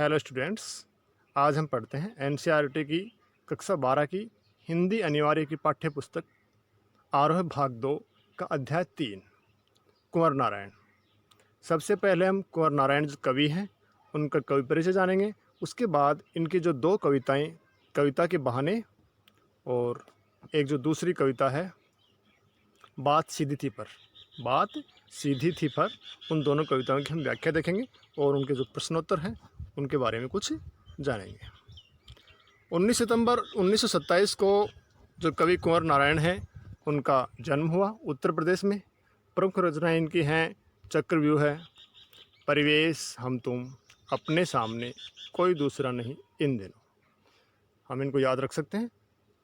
Hello students, आज हम पढ़ते हैं एनसीईआरटी की कक्षा 12 की हिंदी अनिवार्य की पाठ्य पुस्तक आरोह भाग 2 का अध्याय 3 कुंवर नारायण। सबसे पहले हम कुंवर नारायण जो कवि हैं उनका कवि परिचय जानेंगे। उसके बाद इनकी जो दो कविताएं कविता के बहाने और एक जो दूसरी कविता है बात सीधी थी पर, उन दोनों कविताओं की हम व्याख्या देखेंगे और उनके जो प्रश्नोत्तर हैं उनके बारे में कुछ जानेंगे। 19 सितंबर 1927 को जो कवि कुंवर नारायण हैं उनका जन्म हुआ उत्तर प्रदेश में। प्रमुख रचनाएं इनकी हैं चक्रव्यूह है, परिवेश, हम तुम, अपने सामने, कोई दूसरा नहीं, इन दिनों। हम इनको याद रख सकते हैं।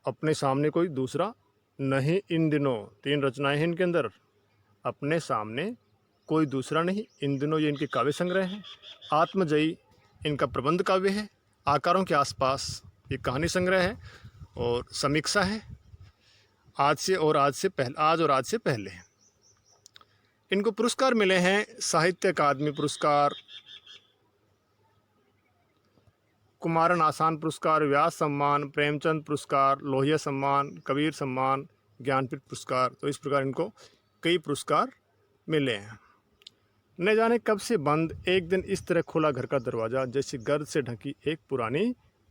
अपने सामने कोई दूसरा नहीं, इन दिनों, 3 रचनाएं हैं इनके अंदर। अपने सामने कोई दूसरा नहीं, इन दिनों, ये इनके काव्य संग्रह हैं। आत्मजयी इनका प्रबंध काव्य है। आकारों के आसपास ये कहानी संग्रह है और समीक्षा है। आज और आज से पहले इनको पुरस्कार मिले हैं साहित्य अकादमी पुरस्कार, कुमारन आसान पुरस्कार, व्यास सम्मान, प्रेमचंद पुरस्कार, लोहिया सम्मान, कबीर सम्मान, ज्ञानपीठ पुरस्कार। तो इस प्रकार इनको कई पुरस्कार मिले हैं। न जाने कब से बंद, एक दिन इस तरह खुला घर का दरवाज़ा, जैसे गर्द से ढकी एक पुरानी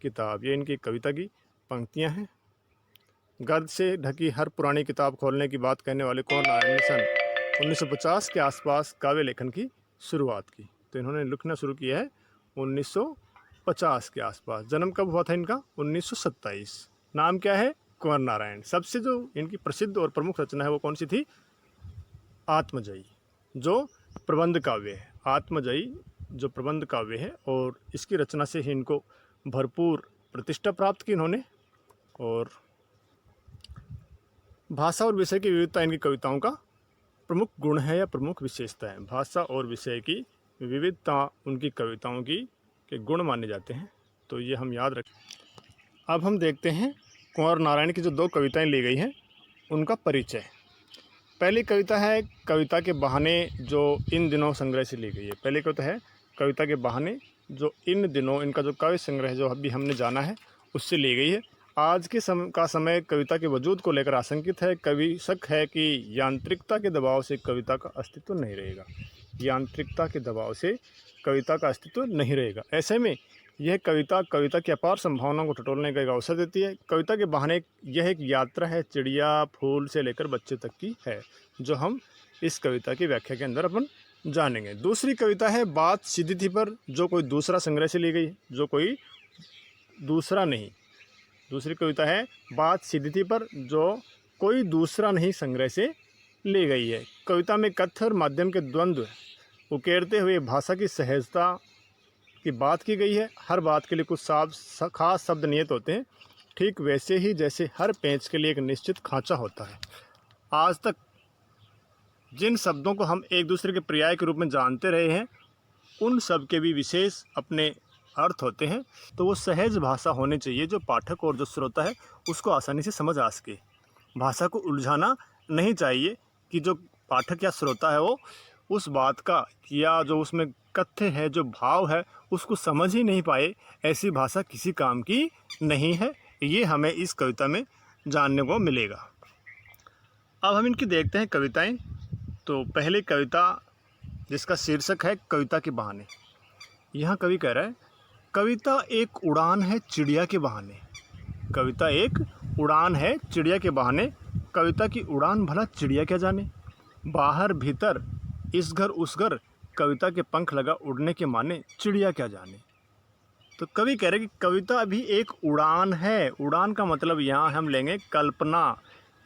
किताब। ये इनकी कविता की पंक्तियां हैं। गर्द से ढकी हर पुरानी किताब खोलने की बात कहने वाले कुंवर नारायण ने सन 1950 के आसपास काव्य लेखन की शुरुआत की। तो इन्होंने लिखना शुरू किया है 1950 के आसपास। जन्म कब हुआ था इनका? 1927। नाम क्या है? कुंवर नारायण। सबसे जो इनकी प्रसिद्ध और प्रमुख रचना है वो कौन सी थी? आत्मजयी, जो प्रबंध काव्य है। आत्मजयी जो प्रबंध काव्य है और इसकी रचना से ही इनको भरपूर प्रतिष्ठा प्राप्त की इन्होंने। और भाषा और विषय की विविधता इनकी कविताओं का प्रमुख गुण है या प्रमुख विशेषता है। भाषा और विषय की विविधता उनकी कविताओं की के गुण माने जाते हैं। तो ये हम याद रखें। अब हम देखते हैं कुंवर नारायण की जो 2 कविताएं ली गई हैं उनका परिचय। पहली कविता है कविता के बहाने, जो इन दिनों संग्रह से ली गई है। पहली कविता है कविता के बहाने, जो इन दिनों, इनका जो काव्य संग्रह जो अभी हमने जाना है उससे ली गई है। आज के समय कविता के वजूद को लेकर आशंकित है। कवि शक है कि यांत्रिकता के दबाव से कविता का अस्तित्व नहीं रहेगा। यांत्रिकता के दबाव से कविता का अस्तित्व नहीं रहेगा। ऐसे में यह कविता की अपार संभावनाओं को टटोलने का एक अवसर देती है। कविता के बहाने यह एक यात्रा है, चिड़िया, फूल से लेकर बच्चे तक की है, जो हम इस कविता की व्याख्या के अंदर अपन जानेंगे। दूसरी कविता है बात सीधी थी पर, जो कोई दूसरा संग्रह से ली गई है, जो कोई दूसरा नहीं। दूसरी कविता है बात सीधी थी पर, जो कोई दूसरा नहीं संग्रह से ली गई है। कविता में कथ्य और माध्यम के द्वंद्व उकेरते हुए भाषा की सहजता की बात की गई है। हर बात के लिए कुछ खास शब्द नियत होते हैं, ठीक वैसे ही जैसे हर पेंच के लिए एक निश्चित खांचा होता है। आज तक जिन शब्दों को हम एक दूसरे के पर्याय के रूप में जानते रहे हैं, उन सब के भी विशेष अपने अर्थ होते हैं। तो वो सहज भाषा होनी चाहिए जो पाठक और जो श्रोता है उसको आसानी से समझ आ सके। भाषा को उलझाना नहीं चाहिए कि जो पाठक या श्रोता है वो उस बात का या जो उसमें कथ्य है, जो भाव है, उसको समझ ही नहीं पाए। ऐसी भाषा किसी काम की नहीं है। ये हमें इस कविता में जानने को मिलेगा। अब हम इनकी देखते हैं कविताएं। तो पहली कविता जिसका शीर्षक है कविता के बहाने। यहाँ कवि कह रहा है कविता एक उड़ान है चिड़िया के बहाने। कविता एक उड़ान है चिड़िया के बहाने। कविता की उड़ान भला चिड़िया क्या जाने। बाहर भीतर इस घर उस घर, कविता के पंख लगा उड़ने के माने, चिड़िया क्या जाने। तो कवि कह रहे कि कविता भी एक उड़ान है। उड़ान का मतलब यहाँ हम लेंगे कल्पना।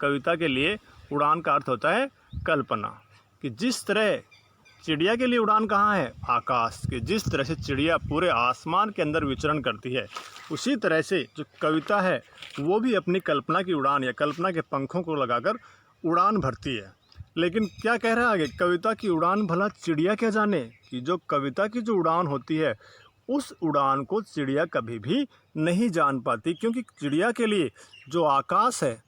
कविता के लिए उड़ान का अर्थ होता है कल्पना। कि जिस तरह चिड़िया के लिए उड़ान कहाँ है? आकाश। के जिस तरह से चिड़िया पूरे आसमान के अंदर विचरण करती है, उसी तरह से जो कविता है वो भी अपनी कल्पना की उड़ान या कल्पना के पंखों को लगाकर उड़ान भरती है। लेकिन क्या कह रहा है आगे? कविता की उड़ान भला चिड़िया क्या जाने। कि जो कविता की जो उड़ान होती है उस उड़ान को चिड़िया कभी भी नहीं जान पाती, क्योंकि चिड़िया के लिए जो आकाश है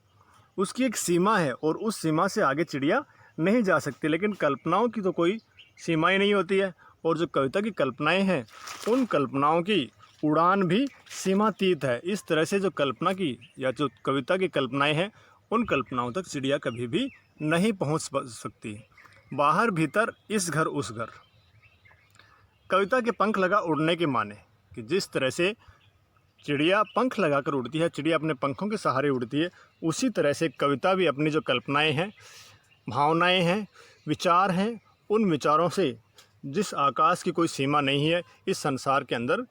उसकी एक सीमा है और उस सीमा से आगे चिड़िया नहीं जा सकती। लेकिन कल्पनाओं की तो कोई सीमा ही नहीं होती है। और जो कविता की कल्पनाएं हैं उन कल्पनाओं की उड़ान भी सीमातीत है। इस तरह से जो कल्पना की या जो कविता की कल्पनाएं हैं उन कल्पनाओं तक चिड़िया कभी भी नहीं पहुंच सकती। बाहर भीतर इस घर उस घर। कविता के पंख लगा उड़ने के माने कि जिस तरह से चिड़िया पंख लगाकर उड़ती है, चिड़िया अपने पंखों के सहारे उड़ती है, उसी तरह से कविता भी अपनी जो कल्पनाएं हैं, भावनाएं हैं, विचार हैं, उन विचारों से जिस आकाश की कोई सीमा नहीं है इस संसार के अंदर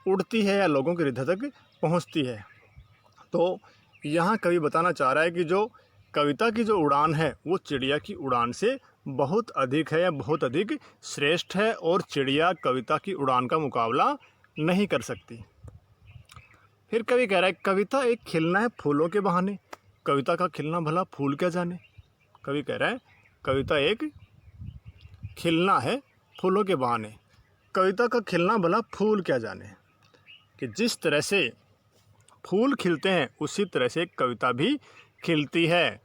उड़ती है या लोगों के हृदय तक पहुंचती है। तो यहाँ कवि बताना चाह रहा है कि जो कविता की जो उड़ान है वो चिड़िया की उड़ान से बहुत अधिक है या बहुत अधिक श्रेष्ठ है, और चिड़िया कविता की उड़ान का मुकाबला नहीं कर सकती। फिर कवि कह रहा है कविता एक खिलना है फूलों के बहाने। कविता का खिलना भला फूल क्या जाने। कवि कह रहा है कविता एक खिलना है फूलों के बहाने। कविता का खिलना भला फूल क्या जाने, कि जिस तरह से फूल खिलते हैं उसी तरह से कविता भी खिलती है।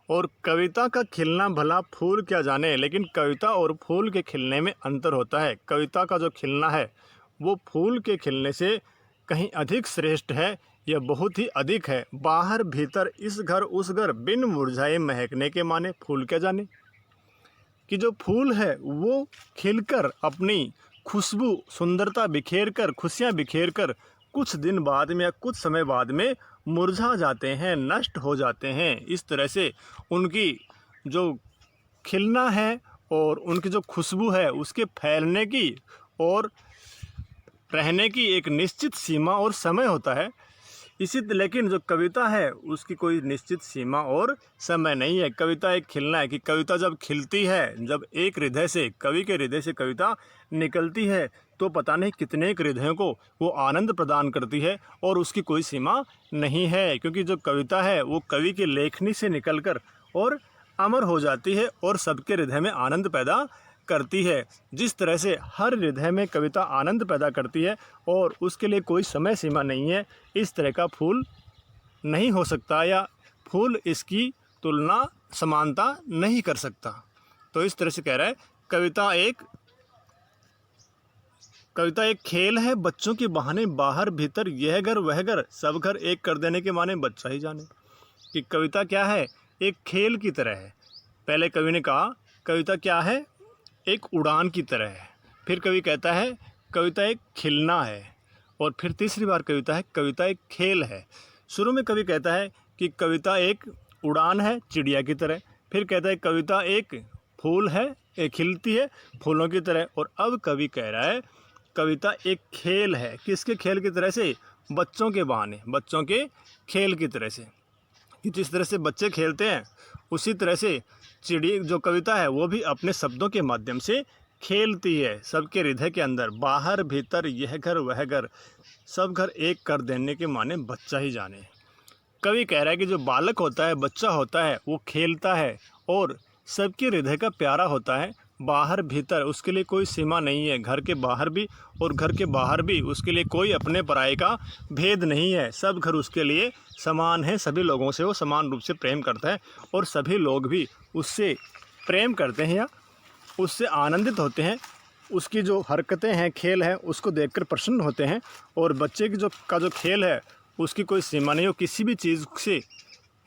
और कविता का खिलना भला फूल क्या जाने, लेकिन कविता और फूल के खिलने में अंतर होता है। कविता का जो खिलना है वो फूल के खिलने से कहीं अधिक श्रेष्ठ है या बहुत ही अधिक है। बाहर भीतर इस घर उस घर बिन मुरझाए महकने के माने फूल क्या जाने, कि जो फूल है वो खिलकर अपनी खुशबू सुंदरता बिखेर कर, खुशियाँ बिखेर कर कुछ दिन बाद में या कुछ समय बाद में मुरझा जाते हैं, नष्ट हो जाते हैं। इस तरह से उनकी जो खिलना है और उनकी जो खुशबू है उसके फैलने की और रहने की एक निश्चित सीमा और समय होता है। लेकिन जो कविता है उसकी कोई निश्चित सीमा और समय नहीं है। कविता एक खिलना है, कि कविता जब खिलती है, जब एक हृदय से, कवि के हृदय से कविता निकलती है तो पता नहीं कितने एक हृदयों को वो आनंद प्रदान करती है, और उसकी कोई सीमा नहीं है। क्योंकि जो कविता है वो कवि की लेखनी से निकलकर और अमर हो जाती है और सबके हृदय में आनंद पैदा करती है। जिस तरह से हर हृदय में कविता आनंद पैदा करती है और उसके लिए कोई समय सीमा नहीं है, इस तरह का फूल नहीं हो सकता या फूल इसकी तुलना समानता नहीं कर सकता। तो इस तरह से कह रहा है कविता एक खेल है बच्चों के बहाने। बाहर भीतर यह घर वह घर सब घर एक कर देने के माने बच्चा ही जाने, कि कविता क्या है, एक खेल की तरह है। पहले कवि ने कहा कविता क्या है, एक उड़ान की तरह है। फिर कवि कहता है कविता एक खिलना है, और फिर तीसरी बार कविता है कविता एक खेल है। शुरू में कवि कहता है कि कविता एक उड़ान है चिड़िया की तरह, फिर कहता है कविता एक फूल है, एक खिलती है फूलों की तरह, और अब कवि कह रहा है कविता एक खेल है। किसके खेल की तरह से, बच्चों के बहाने, बच्चों के खेल की तरह से, कि जिस तरह से बच्चे खेलते हैं उसी तरह से चिड़िया जो कविता है वो भी अपने शब्दों के माध्यम से खेलती है सबके हृदय के अंदर। बाहर भीतर यह घर वह घर सब घर एक कर देने के माने बच्चा ही जाने। कवि कह रहा है कि जो बालक होता है, बच्चा होता है, वो खेलता है और सबके हृदय का प्यारा होता है। बाहर भीतर उसके लिए कोई सीमा नहीं है, घर के बाहर भी और घर के बाहर भी उसके लिए कोई अपने पराये का भेद नहीं है। सब घर उसके लिए समान है, सभी लोगों से वो समान रूप से प्रेम करता है और सभी लोग भी उससे प्रेम करते हैं या उससे आनंदित होते हैं। उसकी जो हरकतें हैं, खेल है, उसको देखकर प्रसन्न होते हैं। और बच्चे की जो खेल है उसकी कोई सीमा नहीं हो, किसी भी चीज़ से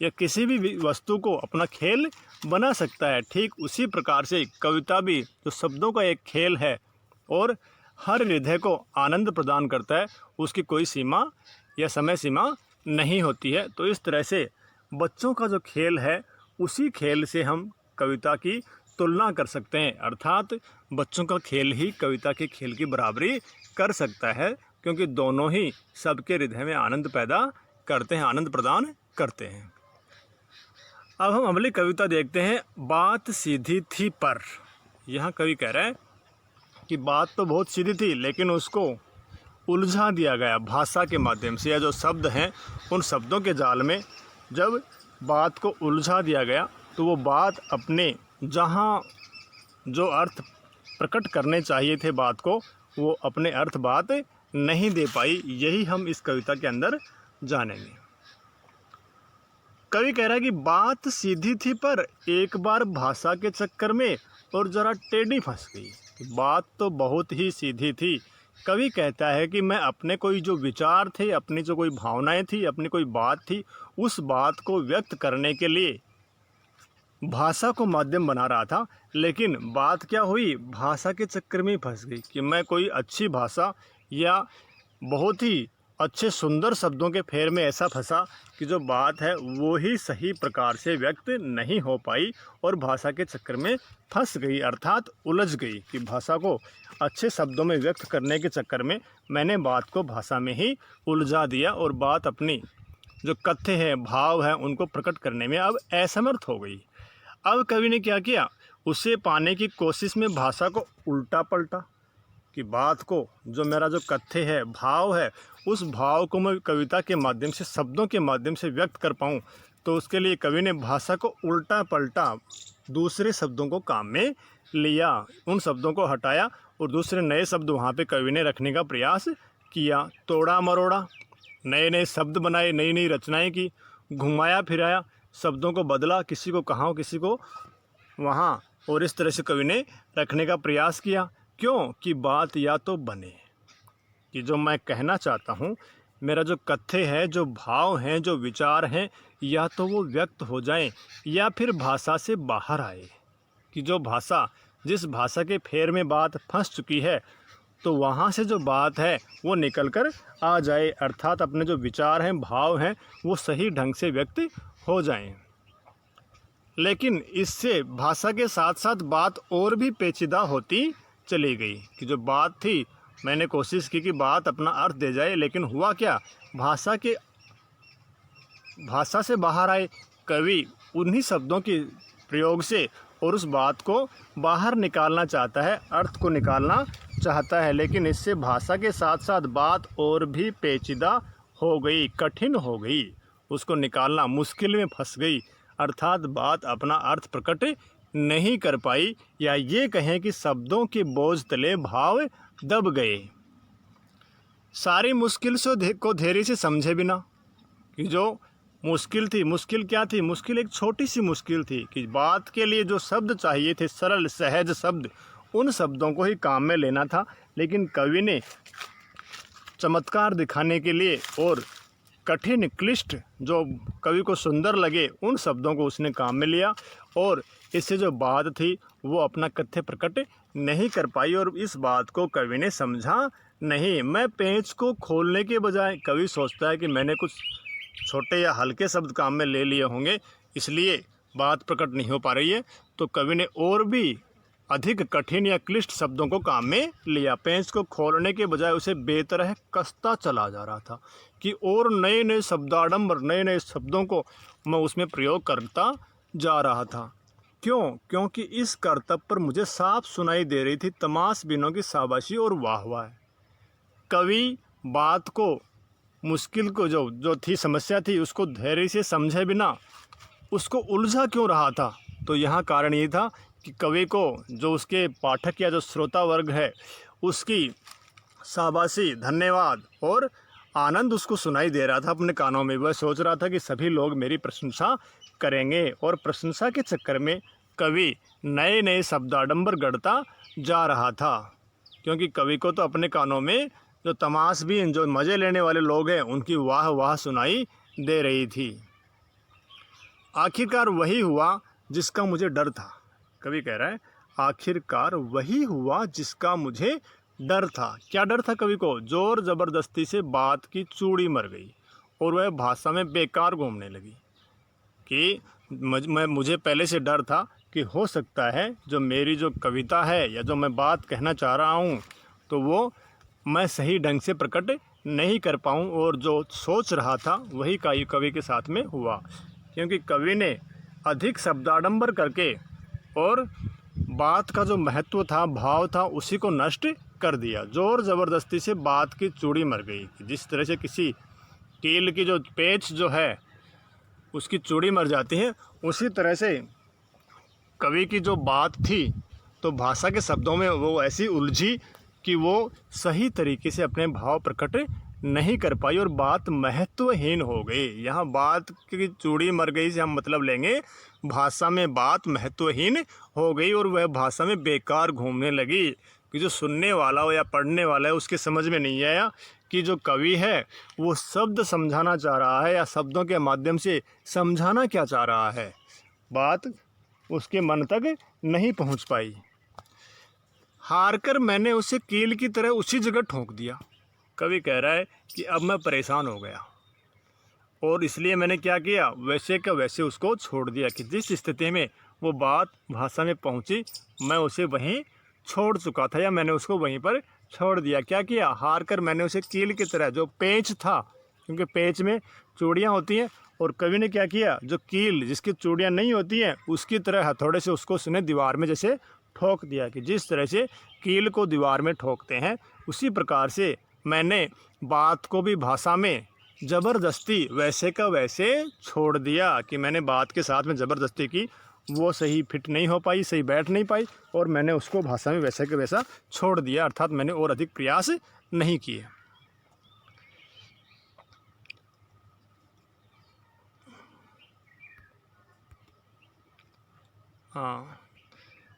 या किसी भी वस्तु को अपना खेल बना सकता है। ठीक उसी प्रकार से कविता भी जो शब्दों का एक खेल है और हर हृदय को आनंद प्रदान करता है, उसकी कोई सीमा या समय सीमा नहीं होती है। तो इस तरह से बच्चों का जो खेल है उसी खेल से हम कविता की तुलना कर सकते हैं, अर्थात बच्चों का खेल ही कविता के खेल की बराबरी कर सकता है, क्योंकि दोनों ही सबके हृदय में आनंद पैदा करते हैं, आनंद प्रदान करते हैं। अब हम अगली कविता देखते हैं, बात सीधी थी पर। यहाँ कवि कह रहा है कि बात तो बहुत सीधी थी लेकिन उसको उलझा दिया गया भाषा के माध्यम से, या जो शब्द हैं उन शब्दों के जाल में जब बात को उलझा दिया गया तो वो बात अपने जहाँ जो अर्थ प्रकट करने चाहिए थे बात को, वो अपने अर्थ बात नहीं दे पाई। यही हम इस कविता के अंदर जानेंगे। कवि कह रहा है कि बात सीधी थी पर एक बार भाषा के चक्कर में और ज़रा टेढ़ी फंस गई। बात तो बहुत ही सीधी थी। कवि कहता है कि मैं अपने कोई जो विचार थे, अपनी जो कोई भावनाएं थी, अपनी कोई बात थी, उस बात को व्यक्त करने के लिए भाषा को माध्यम बना रहा था। लेकिन बात क्या हुई, भाषा के चक्कर में ही फंस गई कि मैं कोई अच्छी भाषा या बहुत ही अच्छे सुंदर शब्दों के फेर में ऐसा फंसा कि जो बात है वो ही सही प्रकार से व्यक्त नहीं हो पाई और भाषा के चक्कर में फंस गई, अर्थात उलझ गई कि भाषा को अच्छे शब्दों में व्यक्त करने के चक्कर में मैंने बात को भाषा में ही उलझा दिया और बात अपनी जो कथ्य है, भाव है, उनको प्रकट करने में अब असमर्थ हो गई। अब कवि ने क्या किया, उसे पाने की कोशिश में भाषा को उल्टा पलटा कि बात को, जो मेरा जो कथ्य है, भाव है, उस भाव को मैं कविता के माध्यम से, शब्दों के माध्यम से व्यक्त कर पाऊँ। तो उसके लिए कवि ने भाषा को उल्टा पलटा, दूसरे शब्दों को काम में लिया, उन शब्दों को हटाया और दूसरे नए शब्द वहाँ पे कवि ने रखने का प्रयास किया। तोड़ा मरोड़ा, नए नए शब्द बनाए, नई नई रचनाएं की, घुमाया फिराया, शब्दों को बदला, किसी को कहाँ किसी को वहाँ, और इस तरह से कवि ने रखने का प्रयास किया। क्यों कि बात या तो बने कि जो मैं कहना चाहता हूँ, मेरा जो कथ्य है, जो भाव हैं, जो विचार हैं, या तो वो व्यक्त हो जाएं या फिर भाषा से बाहर आए कि जो भाषा, जिस भाषा के फेर में बात फंस चुकी है, तो वहाँ से जो बात है वो निकल कर आ जाए, अर्थात अपने जो विचार हैं, भाव हैं, वो सही ढंग से व्यक्त हो जाएं। लेकिन इससे भाषा के साथ साथ बात और भी पेचीदा होती चली गई कि जो बात थी, मैंने कोशिश की कि बात अपना अर्थ दे जाए, लेकिन हुआ क्या, भाषा से बाहर आए कवि उन्हीं शब्दों के प्रयोग से और उस बात को बाहर निकालना चाहता है, अर्थ को निकालना चाहता है, लेकिन इससे भाषा के साथ साथ बात और भी पेचीदा हो गई, कठिन हो गई, उसको निकालना मुश्किल में फंस गई, अर्थात बात अपना अर्थ प्रकट नहीं कर पाई, या ये कहें कि शब्दों के बोझ तले भाव दब गए। सारी मुश्किल को धैर्य से समझे बिना कि जो मुश्किल थी, मुश्किल क्या थी, मुश्किल एक छोटी सी मुश्किल थी कि बात के लिए जो शब्द चाहिए थे, सरल सहज शब्द, उन शब्दों को ही काम में लेना था। लेकिन कवि ने चमत्कार दिखाने के लिए और कठिन क्लिष्ट, जो कवि को सुंदर लगे, उन शब्दों को उसने काम में लिया और इससे जो बात थी वो अपना कथ्य प्रकट नहीं कर पाई और इस बात को कवि ने समझा नहीं। मैं पेंच को खोलने के बजाय, कवि सोचता है कि मैंने कुछ छोटे या हल्के शब्द काम में ले लिए होंगे, इसलिए बात प्रकट नहीं हो पा रही है, तो कवि ने और भी अधिक कठिन या क्लिष्ट शब्दों को काम में लिया। पेंच को खोलने के बजाय उसे बेतरह कसता चला जा रहा था कि और नए नए शब्दाडंबर, नए नए शब्दों को मैं उसमें प्रयोग करता जा रहा था। क्यों? क्योंकि इस करतब पर मुझे साफ सुनाई दे रही थी तमाशबीनों की शाबाशी और वाहवाह। कवि बात को, मुश्किल को, जो थी, समस्या थी, उसको धैर्य से समझे बिना उसको उलझा क्यों रहा था? तो यहाँ कारण ये था कि कवि को, जो उसके पाठक या जो श्रोता वर्ग है, उसकी शाबाशी, धन्यवाद और आनंद उसको सुनाई दे रहा था अपने कानों में। वह सोच रहा था कि सभी लोग मेरी प्रशंसा करेंगे और प्रशंसा के चक्कर में कवि नए नए शब्दाडंबर गढ़ता जा रहा था, क्योंकि कवि को तो अपने कानों में जो तमाशबीन, जो मज़े लेने वाले लोग हैं, उनकी वाह वाह सुनाई दे रही थी। आखिरकार वही हुआ जिसका मुझे डर था। कवि कह रहा है, आखिरकार वही हुआ जिसका मुझे डर था। क्या डर था कवि को? जोर ज़बरदस्ती से बात की चूड़ी मर गई और वह भाषा में बेकार घूमने लगी कि मुझे पहले से डर था कि हो सकता है जो मेरी जो कविता है या जो मैं बात कहना चाह रहा हूँ, तो वो मैं सही ढंग से प्रकट नहीं कर पाऊँ, और जो सोच रहा था वही कवि के साथ में हुआ, क्योंकि कवि ने अधिक शब्दाडंबर करके और बात का जो महत्व था, भाव था, उसी को नष्ट कर दिया। जोर ज़बरदस्ती से बात की चूड़ी मर गई। जिस तरह से किसी कील की जो पेच जो है उसकी चूड़ी मर जाती है, उसी तरह से कवि की जो बात थी, तो भाषा के शब्दों में वो ऐसी उलझी कि वो सही तरीके से अपने भाव प्रकट नहीं कर पाई और बात महत्वहीन हो गई। यहाँ बात की चूड़ी मर गई से हम मतलब लेंगे भाषा में बात महत्वहीन हो गई और वह भाषा में बेकार घूमने लगी कि जो सुनने वाला हो या पढ़ने वाला है उसके समझ में नहीं आया कि जो कवि है वो शब्द समझाना चाह रहा है या शब्दों के माध्यम से समझाना क्या चाह रहा है। बात उसके मन तक नहीं पहुंच पाई। हार कर मैंने उसे कील की तरह उसी जगह ठोक दिया। कवि कह रहा है कि अब मैं परेशान हो गया और इसलिए मैंने क्या किया, वैसे का वैसे उसको छोड़ दिया कि जिस स्थिति में वो बात भाषा में पहुंची मैं उसे वहीं छोड़ चुका था या मैंने उसको वहीं पर छोड़ दिया। क्या किया, हार कर मैंने उसे कील की तरह, जो पेच था, क्योंकि पेच में चूड़ियाँ होती हैं, और कवि ने क्या किया, जो कील जिसकी चूड़ियाँ नहीं होती हैं उसकी तरह हथौड़े से उसको उसने दीवार में जैसे ठोक दिया कि जिस तरह से कील को दीवार में ठोकते हैं उसी प्रकार से मैंने बात को भी भाषा में ज़बरदस्ती वैसे का वैसे छोड़ दिया कि मैंने बात के साथ में ज़बरदस्ती की, वो सही फिट नहीं हो पाई, सही बैठ नहीं पाई और मैंने उसको भाषा में वैसे का वैसा छोड़ दिया, अर्थात मैंने और अधिक प्रयास नहीं किए। हाँ,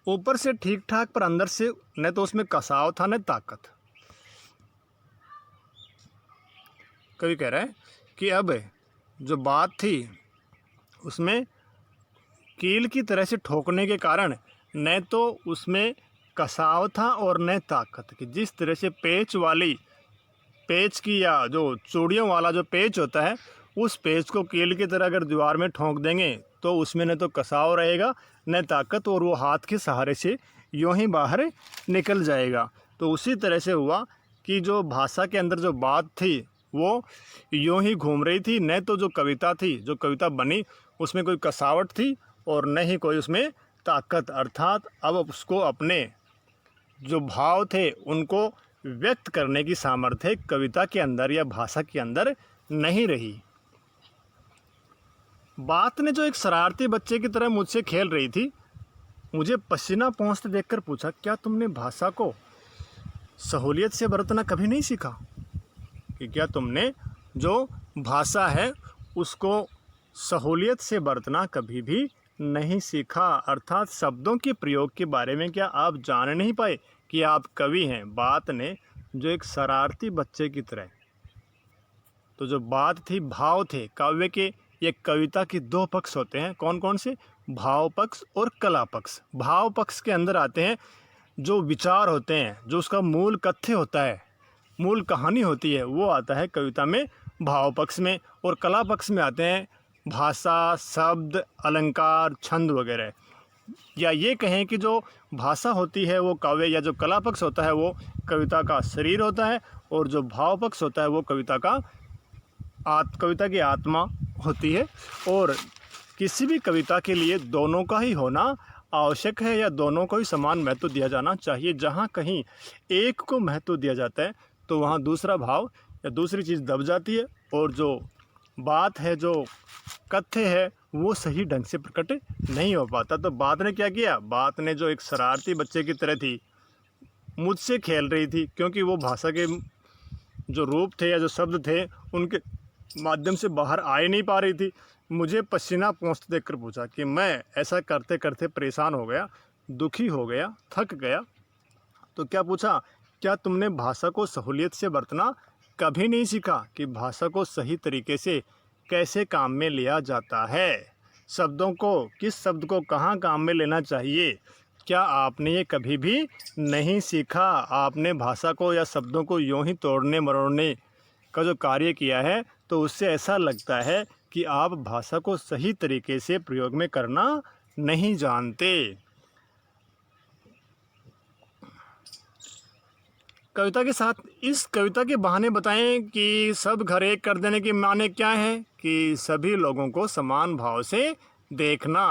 ऊपर से ठीक ठाक पर अंदर से न तो उसमें कसाव था न ताकत। कवि कह रहा है कि अब जो बात थी उसमें कील की तरह से ठोकने के कारण न तो उसमें कसाव था और न ताकत, कि जिस तरह से पेच की या जो चूड़ियों वाला जो पेच होता है उस पेच को कील की तरह अगर दीवार में ठोक देंगे तो उसमें न तो कसाव रहेगा न ताकत और वो हाथ के सहारे से यूँ ही बाहर निकल जाएगा। तो उसी तरह से हुआ कि जो भाषा के अंदर जो बात थी वो यूँ ही घूम रही थी, न तो जो कविता थी, जो कविता बनी उसमें कोई कसावट थी और न ही कोई उसमें ताकत, अर्थात अब उसको अपने जो भाव थे उनको व्यक्त करने की सामर्थ्य कविता के अंदर या भाषा के अंदर नहीं रही। बात ने जो एक शरारती बच्चे की तरह मुझसे खेल रही थी, मुझे पसीना पहुँचते देखकर पूछा, क्या तुमने भाषा को सहूलियत से बरतना कभी नहीं सीखा? कि क्या तुमने जो भाषा है उसको सहूलियत से बरतना कभी भी नहीं सीखा, अर्थात शब्दों के प्रयोग के बारे में क्या आप जान नहीं पाए कि आप कवि हैं? बात ने जो एक शरारती बच्चे की तरह, तो जो बात थी, भाव थे काव्य के, ये कविता के दो पक्ष होते हैं। कौन कौन से? भाव पक्ष और कला पक्ष। भाव पक्ष के अंदर आते हैं जो विचार होते हैं, जो उसका मूल कथ्य होता है, मूल कहानी होती है, वो आता है कविता में भाव पक्ष में। और कला पक्ष में आते हैं भाषा, शब्द, अलंकार, छंद वगैरह। या ये कहें कि जो भाषा होती है वो काव्य, या जो कला पक्ष होता है वो कविता का शरीर होता है, और जो भाव पक्ष होता है वो कविता की आत्मा होती है। और किसी भी कविता के लिए दोनों का ही होना आवश्यक है, या दोनों को ही समान महत्व दिया जाना चाहिए। जहाँ कहीं एक को महत्व दिया जाता है तो वहाँ दूसरा भाव या दूसरी चीज़ दब जाती है, और जो बात है, जो कथ्य है, वो सही ढंग से प्रकट नहीं हो पाता। तो बात ने क्या किया, बात ने जो एक शरारती बच्चे की तरह थी, मुझसे खेल रही थी, क्योंकि वो भाषा के जो रूप थे या जो शब्द थे उनके माध्यम से बाहर आ ही नहीं पा रही थी। मुझे पसीना पहुँचते देखकर पूछा कि मैं ऐसा करते करते परेशान हो गया, दुखी हो गया, थक गया। तो क्या पूछा, क्या तुमने भाषा को सहूलियत से बरतना कभी नहीं सीखा, कि भाषा को सही तरीके से कैसे काम में लिया जाता है, शब्दों को, किस शब्द को कहाँ काम में लेना चाहिए, क्या आपने ये कभी भी नहीं सीखा? आपने भाषा को या शब्दों को यूँ ही तोड़ने मरोड़ने का जो कार्य किया है, तो उससे ऐसा लगता है कि आप भाषा को सही तरीके से प्रयोग में करना नहीं जानते। कविता के साथ इस कविता के बहाने बताएं कि सब घर एक कर देने की माने क्या है, कि सभी लोगों को समान भाव से देखना।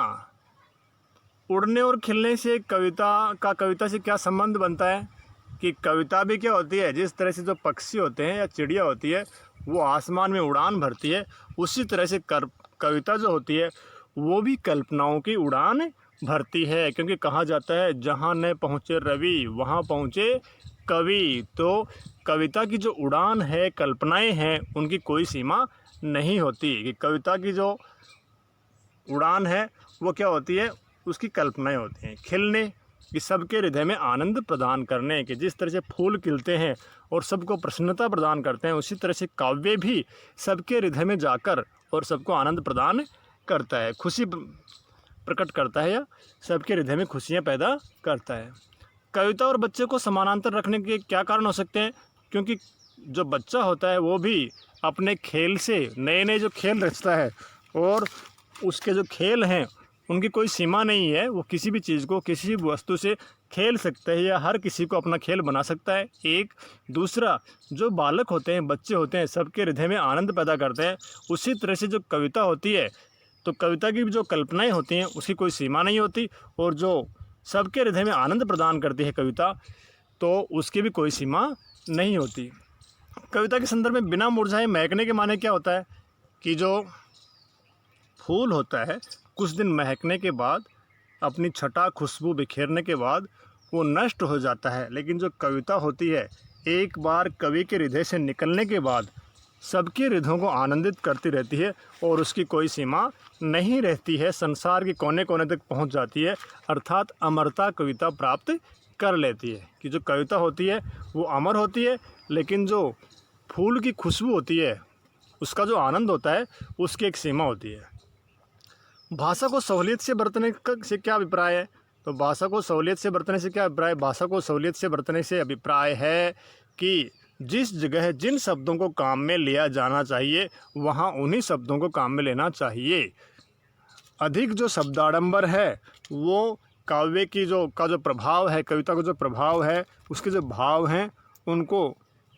उड़ने और खिलने से कविता से क्या संबंध बनता है, कि कविता भी क्या होती है, जिस तरह से जो पक्षी होते हैं या चिड़िया होती है वो आसमान में उड़ान भरती है, उसी तरह से कविता जो होती है वो भी कल्पनाओं की उड़ान भरती है। क्योंकि कहा जाता है जहाँ न पहुँचे रवि वहाँ पहुँचे कवि। तो कविता की जो उड़ान है, कल्पनाएं हैं, उनकी कोई सीमा नहीं होती। कि कविता की जो उड़ान है वो क्या होती है, उसकी कल्पनाएं होती हैं। खिलने कि सबके हृदय में आनंद प्रदान करने, कि जिस तरह से फूल खिलते हैं और सबको प्रसन्नता प्रदान करते हैं, उसी तरह से काव्य भी सबके हृदय में जाकर और सबको आनंद प्रदान करता है, खुशी प्रकट करता है या सबके हृदय में खुशियाँ पैदा करता है। कविता और बच्चे को समानांतर रखने के क्या कारण हो सकते हैं? क्योंकि जो बच्चा होता है वो भी अपने खेल से नए नए जो खेल रचता है, और उसके जो खेल हैं उनकी कोई सीमा नहीं है। वो किसी भी चीज़ को, किसी भी वस्तु से खेल सकता है या हर किसी को अपना खेल बना सकता है। एक दूसरा, जो बालक होते हैं, बच्चे होते हैं, सबके हृदय में आनंद पैदा करते हैं। उसी तरह से जो कविता होती है, तो कविता की जो कल्पनाएं होती हैं उसकी कोई सीमा नहीं होती, और जो सबके हृदय में आनंद प्रदान करती है कविता, तो उसकी भी कोई सीमा नहीं होती। कविता के संदर्भ में बिना मुरझाए महकने के माने क्या होता है? कि जो फूल होता है कुछ दिन महकने के बाद, अपनी छटा खुशबू बिखेरने के बाद वो नष्ट हो जाता है, लेकिन जो कविता होती है एक बार कवि के हृदय से निकलने के बाद सबके हृदयों को आनंदित करती रहती है, और उसकी कोई सीमा नहीं रहती है, संसार के कोने कोने तक पहुंच जाती है, अर्थात अमरता कविता प्राप्त कर लेती है। कि जो कविता होती है वो अमर होती है, लेकिन जो फूल की खुशबू होती है उसका जो आनंद होता है उसकी एक सीमा होती है। भाषा को सहूलियत से बरतने से क्या अभिप्राय है? तो भाषा को सहूलियत से बरतने से क्या अभिप्राय? भाषा को सहूलियत से बरतने से अभिप्राय है कि जिस जगह जिन शब्दों को काम में लिया जाना चाहिए वहाँ उन्हीं शब्दों को काम में लेना चाहिए। अधिक जो शब्दाडंबर है वो काव्य की जो प्रभाव है, कविता का जो प्रभाव है, उसके जो भाव हैं उनको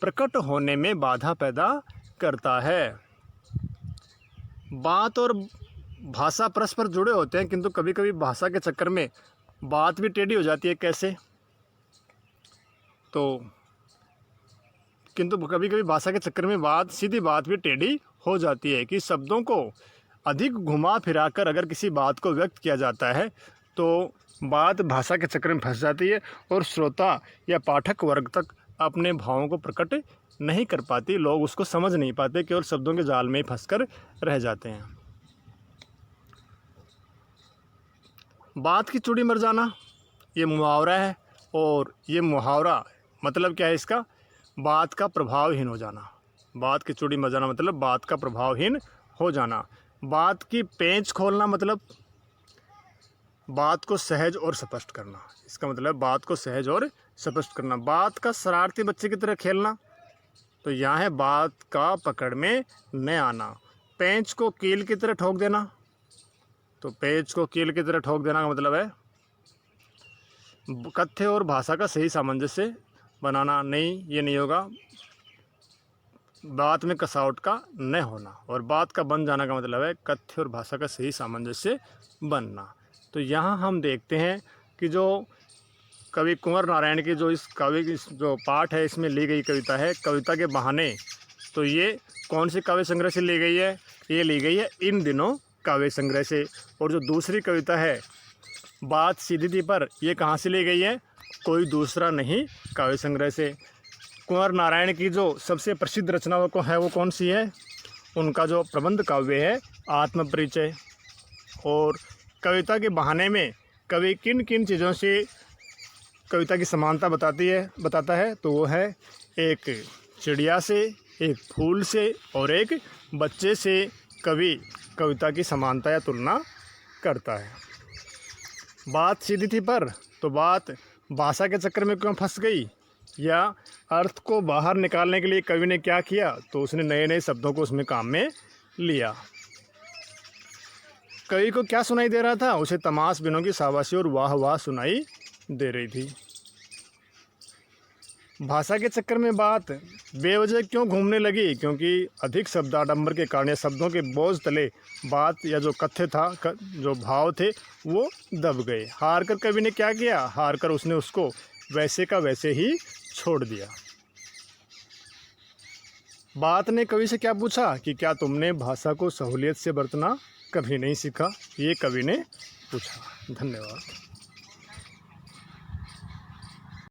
प्रकट होने में बाधा पैदा करता है। बात और भाषा परस्पर जुड़े होते हैं, किंतु कभी कभी भाषा के चक्कर में बात भी टेढ़ी हो जाती है। कैसे? तो किंतु कभी कभी भाषा के चक्कर में सीधी बात भी टेढ़ी हो जाती है। कि शब्दों को अधिक घुमा फिरा कर अगर किसी बात को व्यक्त किया जाता है तो बात भाषा के चक्कर में फंस जाती है, और श्रोता या पाठक वर्ग तक अपने भावों को प्रकट नहीं कर पाती, लोग उसको समझ नहीं पाते, केवल शब्दों के जाल में ही फंस कर रह जाते हैं। बात की चूड़ी मर जाना ये मुहावरा है, और ये मुहावरा मतलब क्या है इसका? बात का प्रभावहीन हो जाना। बात की चूड़ी मर जाना मतलब बात का प्रभावहीन हो जाना। बात की पेंच खोलना मतलब बात को सहज और स्पष्ट करना। इसका मतलब बात को सहज और स्पष्ट करना। बात का शरारती बच्चे की तरह खेलना, तो यहाँ है बात का पकड़ में न आना। पेंच को कील की तरह ठोक देना, तो पेंच को कील की तरह ठोक देना का मतलब है कथ्य और भाषा का सही सामंजस्य बनाना। नहीं, ये नहीं होगा। बात में कसावट का न होना, और बात का बन जाना का मतलब है कथ्य और भाषा का सही सामंजस्य बनना। तो यहाँ हम देखते हैं कि जो कवि कुंवर नारायण की जो इस काव्य की जो पाठ है इसमें ली गई कविता है कविता के बहाने, तो ये कौन से काव्य संग्रह से ली गई है? ये ली गई है इन दिनों काव्य संग्रह से। और जो दूसरी कविता है बात सीधी थी पर, ये कहाँ से ली गई है? कोई दूसरा नहीं, काव्य संग्रह से। कुंवर नारायण की जो सबसे प्रसिद्ध रचना वो कौन सी है? उनका जो प्रबंध काव्य है आत्मपरिचय। और कविता के बहाने में कवि किन किन चीज़ों से कविता की समानता बताता है? तो वो है एक चिड़िया से, एक फूल से और एक बच्चे से कवि कविता की समानता या तुलना करता है। बात सीधी थी पर, तो बात भाषा के चक्कर में क्यों फंस गई? या अर्थ को बाहर निकालने के लिए कवि ने क्या किया? तो उसने नए नए शब्दों को उसमें काम में लिया। कवि को क्या सुनाई दे रहा था? उसे तमाश बिनों की शाबाशी और वाह वाह सुनाई दे रही थी। भाषा के चक्कर में बात बेवजह क्यों घूमने लगी? क्योंकि अधिक शब्दाडंबर के कारण या शब्दों के बोझ तले बात या जो कथ्य था, जो भाव थे, वो दब गए। हार कर कवि ने क्या किया? हार कर उसने उसको वैसे का वैसे ही छोड़ दिया। बात ने कवि से क्या पूछा कि क्या तुमने भाषा को सहूलियत से बरतना कभी नहीं सीखा? ये कवि ने पूछा। धन्यवाद।